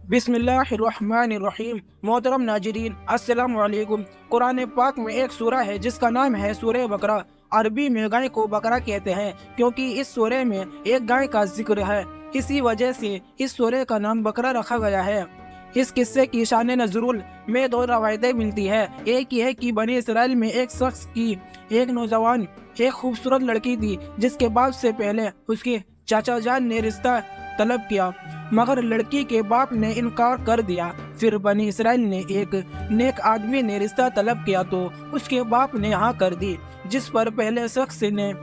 बिस्मिल्लाहिर्रहमानिर्रहीम। मोहतरम नाजरीन, अस्सलाम वालेकुम। कुरान पाक में एक सूरा है जिसका नाम है सूरह बकरा। अरबी में गाय को बकरा कहते हैं क्योंकि इस सूरह में एक गाय का जिक्र है। इसी वजह से इस सूरह का नाम बकरा रखा गया है। इस किस्से की शान नज़रुल में दो रवायतें मिलती है। एक ये है कि बनी इसराइल में एक शख्स की एक नौजवान एक खूबसूरत लड़की थी जिसके बाप से पहले उसके चाचा जान ने रिश्ता तलब किया, मगर लड़की के बाप ने इनकार कर दिया। फिर बनी इसराइल ने एक नेक आदमी ने रिश्ता तलब किया तो उसके बाप ने हाँ कर दी, जिस पर पहले शख्स ने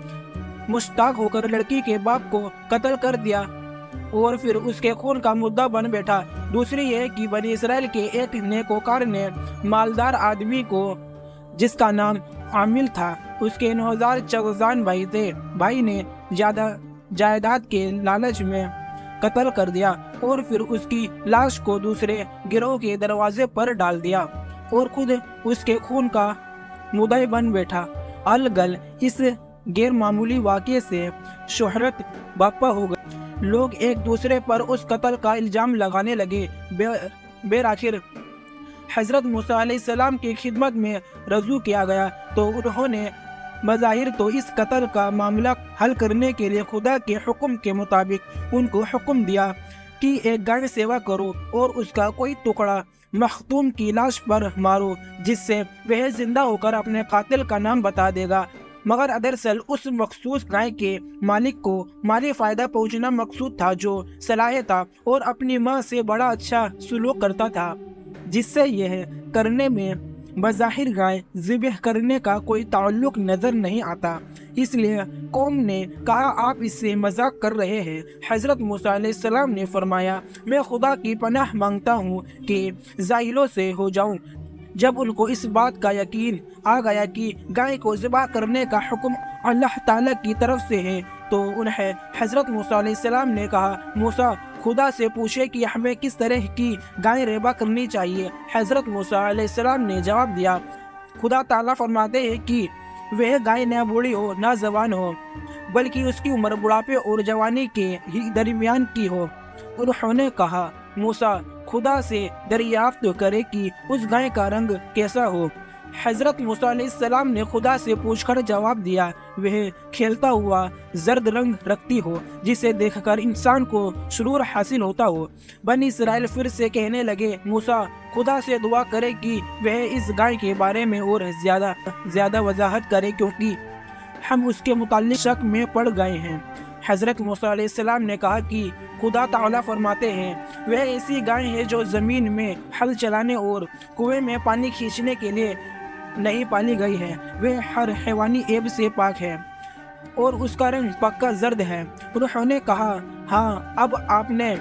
मुश्ताक होकर लड़की के बाप को कत्ल कर दिया और फिर उसके खून का मुद्दा बन बैठा। दूसरी ये कि बनी इसराइल के एक नेकोकार ने मालदार आदमी को, जिसका नाम आमिल था, उसके 9000 चगजान भाई थे, भाई ने ज्यादा जायदाद के लालच में कत्ल कर दिया और फिर उसकी लाश को दूसरे गिरोह के दरवाजे पर डाल दिया और खुद उसके खून का मुद्दा बन बैठा। अलगल इस गैर मामूली वाक़े से शोहरत बापा हो गई। लोग एक दूसरे पर उस कत्ल का इल्ज़ाम लगाने लगे। बेराखिर हज़रत मूसा अलैहिस्सलाम की खिदमत में रजू किया गया तो उन्होंने बज़ाहिर तो इस कत्ल का मामला हल करने के लिए खुदा के हुक्म के मुताबिक उनको हुक्म दिया कि एक गाय सेवा करो और उसका कोई टुकड़ा मखतूम की लाश पर मारो, जिससे वह जिंदा होकर अपने कातिल का नाम बता देगा। मगर दरअसल उस मखसूस गाय के मालिक को माली फ़ायदा पहुंचना मकसूद था, जो सलाह था और अपनी माँ से बड़ा अच्छा सलूक करता था, जिससे यह करने में बज़ाहिर गाय ज़िबह करने का कोई ताल्लुक नज़र नहीं आता। इसलिए कौम ने कहा, आप इससे मजाक कर रहे हैं। हज़रत मूसा अलैहिस्सलाम ने फरमाया, मैं खुदा की पनाह मांगता हूँ कि जाहिलों से हो जाऊँ। जब उनको इस बात का यकीन आ गया कि गाय को ज़िबा करने का हुक्म अल्लाह ताला की तरफ से है, तो उन्हें हज़रत मूसा अलैहिस्सलाम ने कहा, मूसा खुदा से पूछे कि हमें किस तरह की गाय रेबा करनी चाहिए। हज़रत मूसा अलैहिस्सलाम ने जवाब दिया, खुदा ताला फरमाते हैं कि वह गाय न बूढ़ी हो न जवान हो, बल्कि उसकी उम्र बुढ़ापे और जवानी के ही दरमियान की हो। उन्होंने कहा, मूसा खुदा से दरियाफ्त करे कि उस गाय का रंग कैसा हो। हज़रत मूसा अलैहिस्सलाम ने खुदा से पूछकर जवाब दिया, वह खेलता हुआ जर्द रंग रखती हो, जिसे देखकर इंसान को सुरूर हासिल होता हो। बनी इसराइल फिर से कहने लगे, मूसा खुदा से दुआ करे कि वह इस गाय के बारे में और ज़्यादा वजाहत करे, क्योंकि हम उसके मुताल्लिक शक में पड़ गए हैं। हज़रत मूसा अलैहिस्सलाम ने कहा कि खुदा ताला फरमाते हैं, वह ऐसी गाय है जो ज़मीन में हल चलाने और कुएं में पानी खींचने के लिए नहीं पाली गई है। वह हर हैवानी ऐब से पाक है और उसका रंग पक्का जर्द है। उन्होंने कहा, हाँ, अब आपने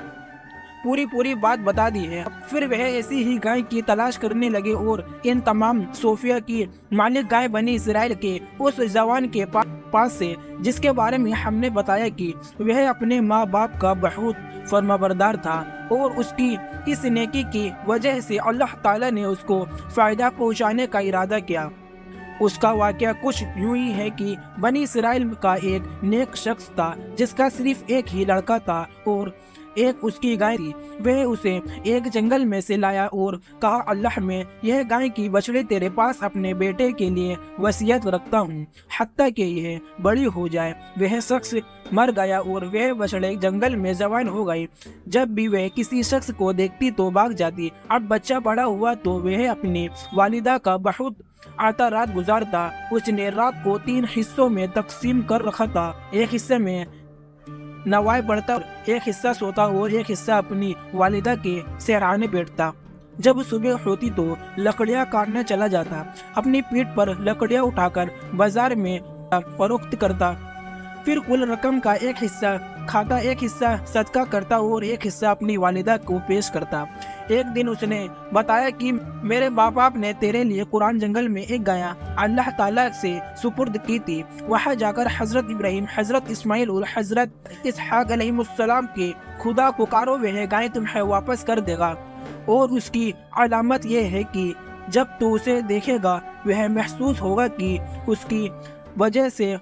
पूरी बात बता दी है। फिर वह ऐसी ही गाय की तलाश करने लगे और इन तमाम सोफिया की मालिक गाय बनी इसराइल के उस जवान के पास से, जिसके बारे में हमने बताया कि वह अपने माँ बाप का बहुत फर्माबरदार था और उसकी इस नेकी की वजह से अल्लाह ताला ने उसको फ़ायदा पहुँचाने का इरादा किया। उसका वाक़या कुछ यूं ही है कि बनी इसराइल का एक नेक शख्स था जिसका सिर्फ एक ही लड़का था और एक उसकी गाय थी। वह उसे एक जंगल में से लाया और कहा, अल्लाह में यह गाय की बछड़ी तेरे पास अपने बेटे के लिए वसीयत रखता हूँ, हत्ता कि यह बड़ी हो जाए। वह शख्स मर गया और वह बछड़े जंगल में जवान हो गई। जब भी वह किसी शख्स को देखती तो भाग जाती। अब बच्चा बड़ा हुआ तो वह अपनी वालिदा का बहुत आता रात गुजारता। उसने रात को 3 हिस्सों में तकसीम कर रखा था। एक हिस्से में नवाज़ पढ़ता, एक हिस्सा सोता और एक हिस्सा अपनी वालिदा के सहराने बैठता। जब सुबह होती तो लकड़ियाँ काटने चला जाता। अपनी पीठ पर लकड़ियाँ उठाकर बाजार में फरोख्त करता। फिर कुल रकम का एक हिस्सा खाता, एक हिस्सा सदका करता और एक हिस्सा अपनी वालिदा को पेश करता। एक दिन उसने बताया कि मेरे बाप बाप ने तेरे लिए कुरान जंगल में एक गाय अल्लाह ताला से सुपुर्द की थी। वहाँ जाकर हज़रत इब्राहीम, हज़रत इस्माइल और हज़रत इसहाक अलैहिमुस्सलाम के खुदा पुकारो, वह गाय तुम्हें वापस कर देगा और उसकी अलामत यह है कि जब तू उसे देखेगा वह महसूस होगा कि उसकी वजह से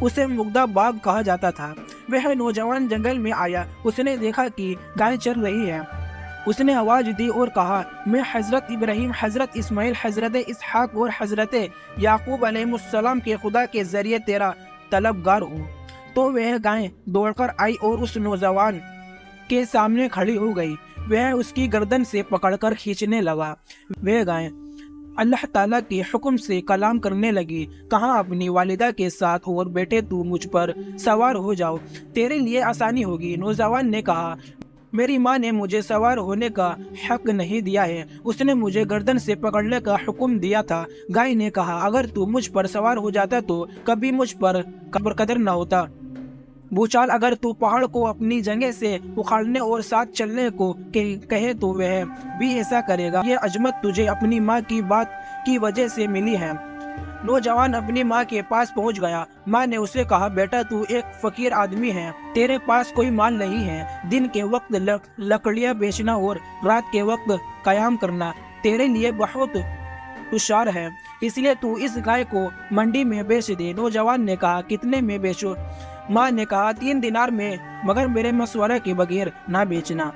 उसे मुग्धा बाग कहा जाता था। वह नौजवान जंगल में आया। उसने देखा कि गाय चर रही है اس نے آواز دی اور کہا میں حضرت ابراہیم، حضرت اسماعیل، حضرت اسحاق اور حضرت یعقوب علیہ السلام کے خدا کے ذریعے تیرا طلبگار ہوں۔ تو وہ گائے دوڑ کر آئی اور اس نوجوان کے سامنے کھڑی ہو گئی۔ وہ اس کی گردن سے پکڑ کر کھینچنے لگا۔ وہ گائے اللہ تعالیٰ کے حکم سے کلام کرنے لگی، کہا اپنی والدہ کے ساتھ اور بیٹے تو مجھ پر سوار ہو جاؤ، تیرے لیے آسانی ہوگی۔ نوجوان نے کہا میری ماں نے مجھے سوار ہونے کا حق نہیں دیا ہے، اس نے مجھے گردن سے پکڑنے کا حکم دیا تھا۔ گائے نے کہا اگر تو مجھ پر سوار ہو جاتا تو کبھی مجھ پر قدر نہ ہوتا۔ بوچال اگر تو پہاڑ کو اپنی جگہ سے اکھاڑنے اور ساتھ چلنے کو کہے تو وہ بھی ایسا کرے گا۔ یہ عظمت تجھے اپنی ماں کی بات کی وجہ سے ملی ہے۔ نوجوان اپنی ماں کے پاس پہنچ گیا۔ ماں نے اسے کہا بیٹا تو ایک فقیر آدمی ہے، تیرے پاس کوئی مال نہیں ہے، دن کے وقت لکڑیاں بیچنا اور رات کے وقت قیام کرنا تیرے لیے بہت دشوار ہے، اس لیے تو اس گائے کو منڈی میں بیچ دے۔ نوجوان نے کہا کتنے میں بیچو؟ ماں نے کہا 3 دینار میں، مگر میرے مشورہ کے بغیر نہ بیچنا۔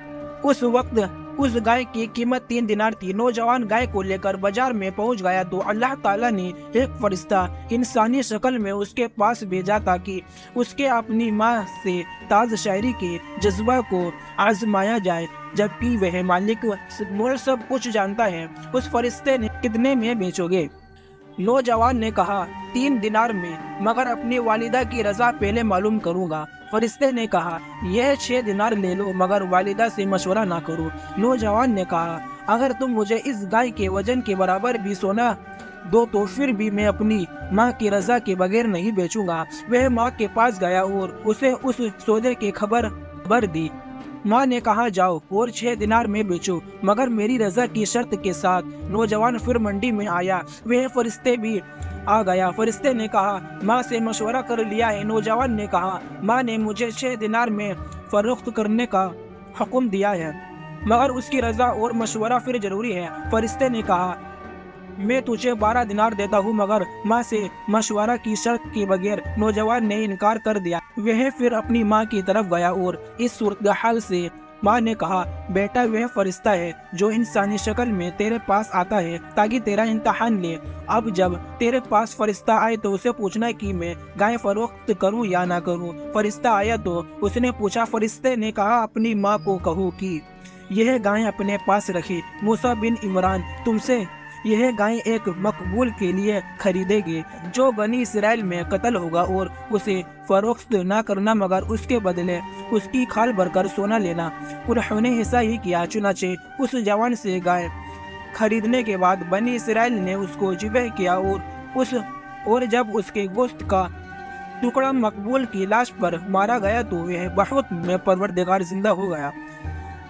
اس وقت اس گائے کی قیمت 3 دینار تھی۔ نوجوان گائے کو لے کر بازار میں پہنچ گیا تو اللہ تعالیٰ نے ایک فرشتہ انسانی شکل میں اس کے پاس بھیجا تاکہ اس کے اپنی ماں سے تاج شاعری کے جذبہ کو آزمایا جائے، جبکہ وہ مالک مول سب کچھ جانتا ہے۔ اس فرشتے نے کتنے میں بیچو گے؟ نوجوان نے کہا 3 دینار میں، مگر اپنی والدہ کی رضا پہلے معلوم کروں گا۔ فرشتے نے کہا یہ 6 دینار لے لو، مگر والدہ سے مشورہ نہ کرو۔ نوجوان نے کہا اگر تم مجھے اس گائے کے وزن کے برابر بھی سونا دو تو پھر بھی میں اپنی ماں کی رضا کے بغیر نہیں بیچوں گا۔ وہ ماں کے پاس گیا اور اسے اس سودے کی خبر دی۔ ماں نے کہا جاؤ اور 6 دینار میں بیچو، مگر میری رضا کی شرط کے ساتھ۔ نوجوان پھر منڈی میں آیا، وہ فرشتے بھی آ گیا۔ فرشتے نے کہا ماں سے مشورہ کر لیا ہے۔ نوجوان نے کہا ماں نے مجھے 6 دینار میں فروخت کرنے کا حکم دیا ہے، مگر اس کی رضا اور مشورہ پھر ضروری ہے۔ فرشتے نے کہا میں تجھے 12 دینار دیتا ہوں، مگر ماں سے مشورہ کی شرط کے بغیر۔ نوجوان نے انکار کر دیا۔ وہ پھر اپنی ماں کی طرف گیا اور اس صورتحال سے ماں نے کہا بیٹا وہ فرشتہ ہے جو انسانی شکل میں تیرے پاس آتا ہے تاکہ تیرا امتحان لے۔ اب جب تیرے پاس فرشتہ آئے تو اسے پوچھنا کہ میں گائے فروخت کروں یا نہ کروں۔ فرشتہ آیا تو اس نے پوچھا۔ فرشتے نے کہا اپنی ماں کو کہو کہ یہ گائے اپنے پاس رکھے۔ موسیٰ بن عمران تم سے یہ گائے ایک مقبول کے لیے خریدے گی جو بنی اسرائیل میں قتل ہوگا، اور اسے فروخت نہ کرنا مگر اس کے بدلے اس کی کھال بھر کر سونا لینا۔ انہوں نے ایسا ہی کیا۔ چنانچہ اس جوان سے گائے خریدنے کے بعد بنی اسرائیل نے اس کو ذبح کیا اور جب اس کے گوشت کا ٹکڑا مقبول کی لاش پر مارا گیا تو وہ بہت میں پروردگار زندہ ہو گیا۔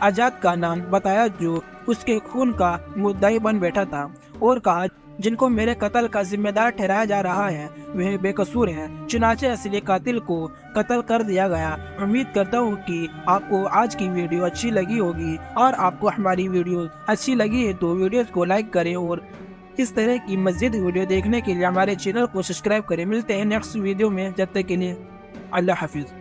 آزاد کا نام بتایا جو اس کے خون کا مدعی بن بیٹھا تھا، اور کہا جن کو میرے قتل کا ذمہ دار ٹھہرایا جا رہا ہے وہ بے قصور ہے۔ چنانچہ اصلی قاتل کو قتل کر دیا گیا۔ امید کرتا ہوں کہ آپ کو آج کی ویڈیو اچھی لگی ہوگی، اور آپ کو ہماری ویڈیو اچھی لگی ہے تو ویڈیوز کو لائک کریں اور اس طرح کی مزید ویڈیو دیکھنے کے لیے ہمارے چینل کو سبسکرائب کریں۔ ملتے ہیں نیکسٹ ویڈیو میں، جب تک کے لیے اللہ حافظ۔